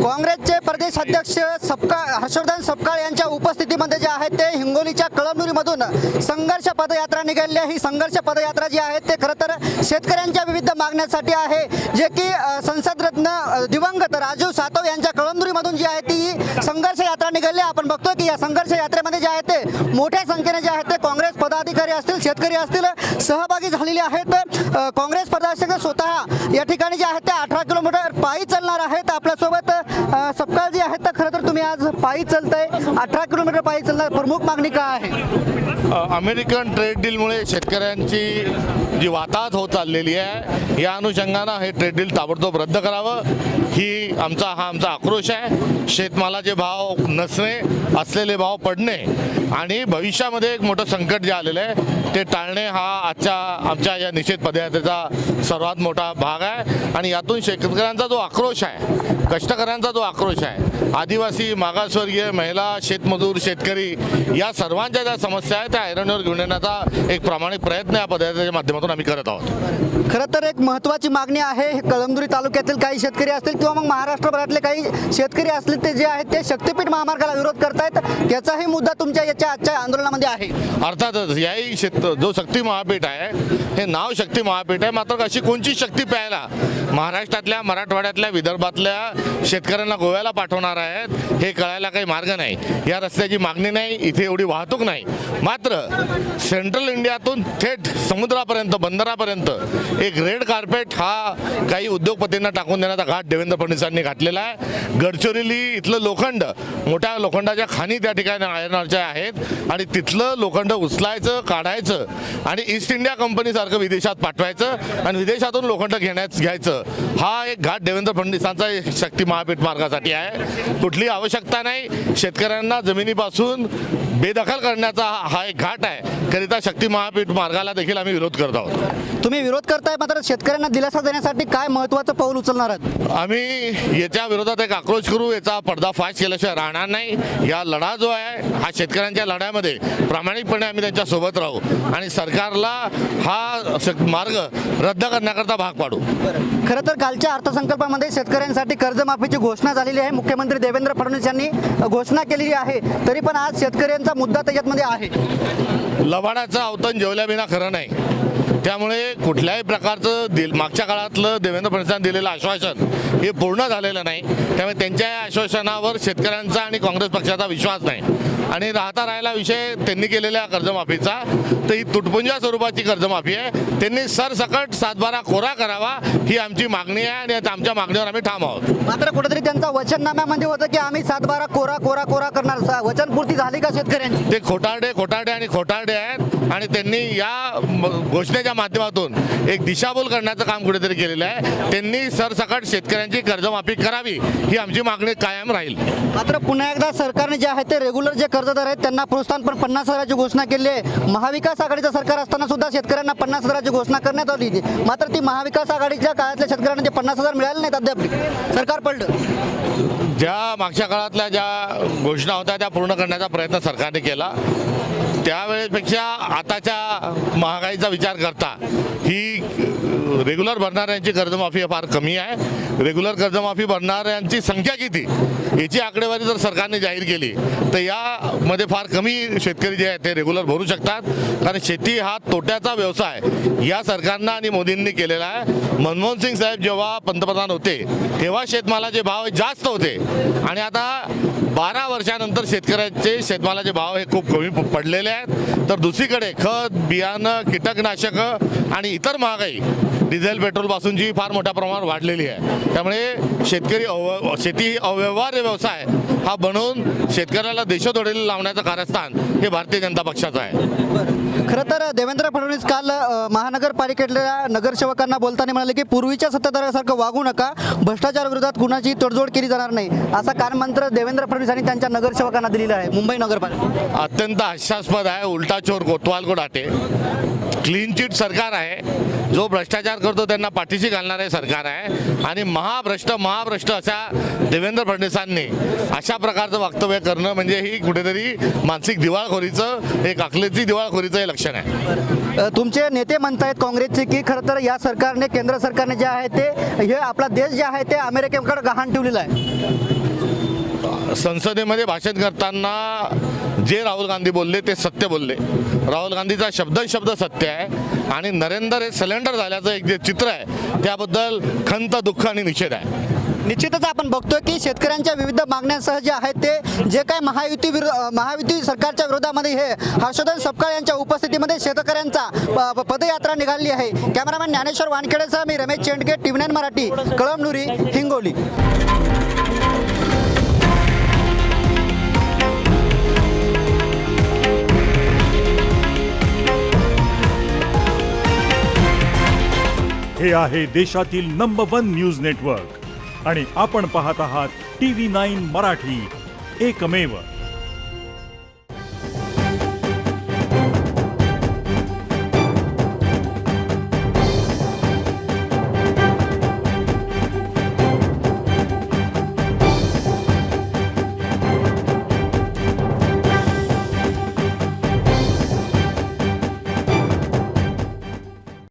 काँग्रेसचे प्रदेश अध्यक्ष हर्षवर्धन सपकाळ यांच्या उपस्थितीमध्ये जे आहे ते हिंगोलीच्या कळमनुरीमधून संघर्ष पदयात्रा निघाली आहे। ही संघर्ष पदयात्रा जी आहे ते खरं तर शेतकऱ्यांच्या विविध मागण्यांसाठी आहे, जे की संसद रत्न दिवंगत राजू सातव यांच्या कळमनुरीमधून जी आहे ती संघर्ष यात्रा निघाली। आपण बघतो की या संघर्ष यात्रेमध्ये जे आहे ते मोठ्या संख्येने जे आहे ते काँग्रेस पदाधिकारी असतील, शेतकरी असतील, सहभागी झालेले आहेत। काँग्रेस पदाधिकारी स्वतः या ठिकाणी जे आहेत ते 18 किलोमीटर पायी चालणार आहेत। आपल्यासोबत सपकाळ जी आहेत, तर खरं तर तुम्ही आज पायी चालताय, 18 किलोमीटर पायी चालणार, प्रमुख मागणी काय आहे? अमेरिकन ट्रेड डीलमुळे शेतकऱ्यांची जी वाताहत होत चाललेली आहे, या अनुषंगानं हे ट्रेड डील ताबडतोब रद्द करावं ही आमचा आक्रोश आहे। शेतमालाचे भाव नसणे, असलेले भाव पडणे आणि भविष्यामध्ये एक मोठं संकट जे आलेलं आहे ते टाळणे हा आमच्या या निषेध पदयात्रेचा सर्वात मोठा भाग आहे। आणि यातून शेतकऱ्यांचा जो आक्रोश आहे, कष्टकऱ्यांचा जो आक्रोश आहे, आदिवासी, मागासवर्गीय, महिला, शेतमजूर, शेतकरी या सर्वांच्या ज्या समस्या आहेत त्या ऐरणीवर घेऊन येण्याचा एक प्रामाणिक प्रयत्न या पदयात्रेच्या माध्यमातून आम्ही करत आहोत। खरं तर एक महत्त्वाची मागणी आहे, कळमनुरी तालुक्यातील काही शेतकरी असतील किंवा मग महाराष्ट्रभरातले काही शेतकरी असतील ते जे आहेत ते शक्तीपीठ महामार्गाला विरोध करतायत, त्याचाही मुद्दा तुमच्या याच्या आजच्या आंदोलनामध्ये आहे। अर्थातच याही जो शक्ती महापीठ आहे हे नाव शक्ती महापीठ आहे, मात्र अशी कोणची शक्ती प्यायला महाराष्ट्रातल्या, मराठवाड्यातल्या, विदर्भातल्या शेतकऱ्यांना गोव्याला पाठवणार आहेत हे कळायला काही मार्ग नाही। या रस्त्याची मागणी नाही, इथे एवढी वाहतूक नाही, मात्र सेंट्रल इंडियातून थेट समुद्रापर्यंत, बंदरापर्यंत एक रेड कार्पेट हा काही उद्योगपतींना टाकून देण्याचा घाट देवेंद्र फडणवीसांनी घातलेला आहे। गडचिरोली इथलं लोखंड, मोठ्या लोखंडाच्या खाणी त्या ठिकाणी आयर्नच्या आहेत आणि तिथलं लोखंड उचलायचं, काढायचं आणि ईस्ट इंडिया कंपनीसारखं विदेशात पाठवायचं आणि विदेशातून लोखंड घ्यायचं, हा एक घाट देवेंद्र फडणवीसांचा शक्ती महापीठ मार्गासाठी आहे। कुठली आवश्यकता नाही, शेतकऱ्यांना जमिनीपासून बेदखल करण्याचा हा एक घाट आहे, करिता शक्ती महापीठ मार्गाला देखील आम्ही विरोध करत आहोत। तुम्ही विरोध करताय, मात्र शेतकऱ्यांना दिलासा देण्यासाठी काय महत्त्वाचं पाऊल उचलणार आहात? आम्ही याच्या विरोधात एक आक्रोश करू, याचा पर्दाफाश केल्याशिवाय राहणार नाही। या लढा जो आहे हा शेतकऱ्यांच्या लढ्यामध्ये प्रामाणिकपणे आम्ही त्यांच्या सोबत राहू आणि सरकारला हा मार्ग रद्द करण्याकरता भाग पाडू। खरं तर कालच्या अर्थसंकल्पामध्ये शेतकऱ्यांसाठी कर्जमाफीची घोषणा झालेली आहे, मुख्यमंत्री देवेंद्र फडणवीस यांनी घोषणा केलेली आहे, तरी पण आज शेतकऱ्यांचा मुद्दा त्याच्यामध्ये आहे। लबाडाचं अवतन जेवल्याविना खरं नाही, त्यामुळे कुठल्याही प्रकारचं मागच्या काळातलं देवेंद्र फडणवीसांनी दिलेलं आश्वासन हे पूर्ण झालेलं नाही, त्यामुळे त्यांच्या या आश्वासनावर शेतकऱ्यांचा आणि काँग्रेस पक्षाचा विश्वास नाही। आणि राहिला विषय त्यांनी केलेल्या कर्जमाफीचा, तर ही तुटपुंजा स्वरूपाची कर्जमाफी आहे, त्यांनी सरसकट 7/12 कोरा करावा ही आमची मागणी आहे आणि आमच्या मागणीवर आम्ही ठाम आहोत। मात्र कुठेतरी त्यांचा वचननाम्यामध्ये होतं की आम्ही 7/12 कोरा करणार, वचनपूर्ती झाली का शेतकऱ्यांची? ते खोटारडे आहेत आणि त्यांनी या घोषणेच्या माध्यमातून एक दिशाभूल करण्याचं काम कुठेतरी केलेलं आहे। त्यांनी सरसकट शेतकऱ्यांची कर्जमाफी करावी ही आमची मागणी कायम राहील। मात्र पुन्हा एकदा सरकारने जे आहे ते रेग्युलर जे कर्जदार आहेत त्यांना प्रोत्साहन पण 50,000ची घोषणा केली आहे। महाविकास आघाडीचं सरकार असताना सुद्धा शेतकऱ्यांना 50,000ची घोषणा करण्यात आली होती, मात्र ती महाविकास आघाडीच्या काळातल्या शेतकऱ्यांना ते 50,000 मिळाले नाहीत, अद्याप सरकार पडलं। ज्या मागच्या काळातल्या ज्या घोषणा होत्या त्या पूर्ण करण्याचा प्रयत्न सरकारने केला, त्यावेळेपेक्षा आताच्या महागाईचा विचार करता ही रेग्युलर भरणाऱ्यांची कर्जमाफी फार कमी आहे। रेग्युलर कर्जमाफी भरणाऱ्यांची संख्या किती याची आकडेवारी जर सरकारने जाहीर केली तर यामध्ये फार कमी शेतकरी जे आहेत ते रेग्युलर भरू शकतात, कारण शेती हा तोट्याचा व्यवसाय या सरकारनं आणि मोदींनी केलेला आहे। मनमोहन सिंग साहेब जेव्हा पंतप्रधान होते तेव्हा शेतमालाचे भाव जास्त होते आणि आता 12 वर्षानंतर शेतकऱ्याचे शेतमालाचे भाव हे खूप कमी पडलेले आहेत। तर दुसरीकडे खत, बियाणं, कीटकनाशकं आणि इतर महागाई डिझेल, पेट्रोलपासूनची फार मोठ्या प्रमाणावर वाढलेली आहे, त्यामुळे शेती ही अव्यवहार्य व्यवसाय हा बनवून शेतकऱ्याला देशोधडीला लावण्याचं कारस्थान हे भारतीय जनता पक्षाचं आहे। खरं तर देवेंद्र फडणवीस काल महानगरपालिकेतल्या नगरसेवकांना बोलताना म्हणाले की पूर्वीच्या सत्ताधाऱ्यासारखं वागू नका, भ्रष्टाचार विरोधात कुणाची तडजोड केली जाणार नाही, असा कानमंत्र देवेंद्र फडणवीस यांनी त्यांच्या नगरसेवकांना दिलेला आहे मुंबई नगरपालिका। अत्यंत हास्यास्पद आहे, उलटा चोर कोतवाल को डाटे। क्लीन चिट सरकार आहे, जो भ्रष्टाचार करतो त्यांना पाठीशी घालणारे सरकार आहे आणि महाभ्रष्ट अशा देवेंद्र फडणवीसांनी अशा प्रकारचं वक्तव्य करणं म्हणजे ही कुठेतरी मानसिक दिवाळखोरीचं, एक अकलेची दिवाळखोरीचं हे लक्षण आहे। तुमचे नेते म्हणतायत काँग्रेसचे की खरं तर या सरकारने, केंद्र सरकारने जे आहे ते हे आपला देश जे आहे ते अमेरिकेकडे गहाण ठेवलेला आहे। संसदेमध्ये भाषण करताना जे राहुल गांधी बोलले ते सत्य बोलले. राहुल गांधीचा शब्द सत्य आहे आणि नरेंद्र हे सिलेंडर झाल्याचं एक जे चित्र आहे त्याबद्दल खंत, दुःख आणि निषेध आहे. निश्चितच आपण बघतोय की शेतकऱ्यांच्या विविध मागण्यांसह जे आहेत ते जे काय महायुती सरकारच्या विरोधामध्ये हे हर्षवर्धन सपकाळ यांच्या उपस्थितीमध्ये शेतकऱ्यांचा पदयात्रा निघाली आहे. कॅमेरामॅन ज्ञानेश्वर वानखेडेसह मी रमेश चेंडके, TV9 मराठी, कळमनुरी, हिंगोली. हे आहे देशातील नंबर 1 न्यूज नेटवर्क आणि आपण पाहत आहात TV9 मराठी, एकमेव.